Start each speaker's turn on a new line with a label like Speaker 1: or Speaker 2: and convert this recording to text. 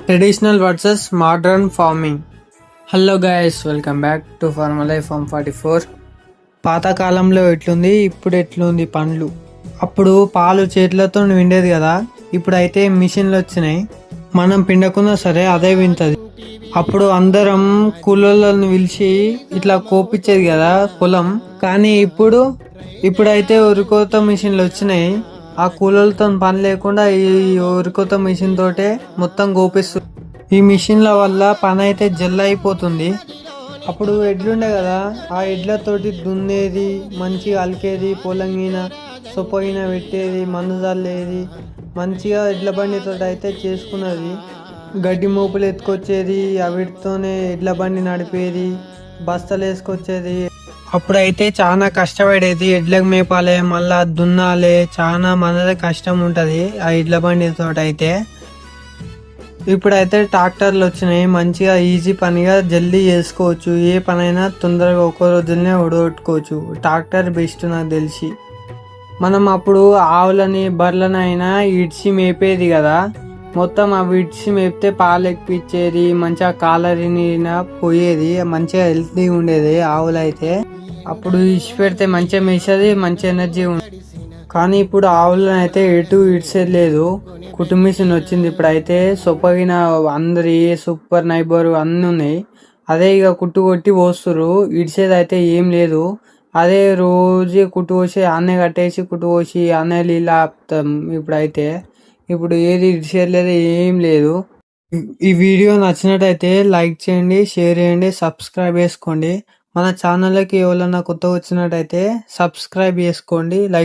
Speaker 1: Traditional versus modern farming. Hello guys, welcome back to farmer life farm 44. పాతకాలంలో ఎట్లుంది, ఇప్పుడు ఎట్లుంది పండ్లు. అప్పుడు పాలు చేతులతో విండేది కదా, ఇప్పుడైతే మిషన్లు వచ్చినాయి. మనం పిండకున్నా సరే అదే వింటది. అప్పుడు అందరం కూలోళ్ళని పిలిచి ఇట్లా కోపించేది కదా పొలం. కానీ ఇప్పుడైతే ఉరికోత మిషన్లు వచ్చినాయి. ఆ కూలోళ్ళతో పని లేకుండా ఈ ఉరికోత మిషన్ తోటే మొత్తం కోపిస్తుంది. ఈ మిషన్ల వల్ల పని అయితే జల్ల అయిపోతుంది. అప్పుడు ఎడ్లుండే కదా, ఆ ఎడ్లతోటి దున్నేది, మంచిగా అలికేది, పొలంగిన సొప్పగిన పెట్టేది, మందు చల్లేది, మంచిగా ఎడ్ల బండితో అయితే చేసుకున్నది. గడ్డి మోపులు ఎత్తుకొచ్చేది, వీటితోనే ఎడ్ల బండి నడిపేది, బస్తలు వేసుకొచ్చేది. అప్పుడైతే చాలా కష్టపడేది. ఎడ్లకు మేపాలి, మళ్ళా దున్నాలి, చాలా మనదే కష్టం ఉంటుంది ఆ ఎడ్ల బండితో అయితే. ఇప్పుడైతే ట్రాక్టర్లు వచ్చినాయి, మంచిగా ఈజీ పనిగా జల్దీ చేసుకోవచ్చు. ఏ పనైనా తొందరగా ఒక రోజులనే ఉడగొట్టుకోవచ్చు. ట్రాక్టర్ బెస్ట్ నాకు తెలిసి. మనం అప్పుడు ఆవులని బర్రెలని అయినా ఇడ్చి మేపేది కదా, మొత్తం అవి ఇడ్చి మేపితే పాలు ఎక్కిచ్చేది, మంచిగా కాలరీని పోయేది, మంచిగా హెల్తీగా ఉండేది ఆవులు అయితే. అప్పుడు ఇడ్చి పెడితే మంచిగా మేసేది, మంచి ఎనర్జీ ఉండేది. కానీ ఇప్పుడు ఆవులను అయితే ఎటు ఇడ్చేయలేదు, కుట్టు మిషన్ వచ్చింది. ఇప్పుడైతే సొప్పగిన అందరి సూపర్ నైబర్ అన్నీ ఉన్నాయి. అదే ఇక కుట్టు కొట్టి పోస్తురు, ఇడ్చేది అయితే ఏం లేదు. అదే రోజు కుట్టు పోసి ఆనే కట్టేసి కుట్టు పోసి ఆనే నీళ్ళు ఆపుతాం. ఇప్పుడు ఏది ఇడ్చేయలేదు, ఏం లేదు. ఈ వీడియో నచ్చినట్టయితే లైక్ చేయండి, షేర్ చేయండి, సబ్స్క్రైబ్ చేసుకోండి. మన ఛానల్కి ఎవరైనా కొత్త వచ్చినట్టయితే సబ్స్క్రైబ్ చేసుకోండి, లైక్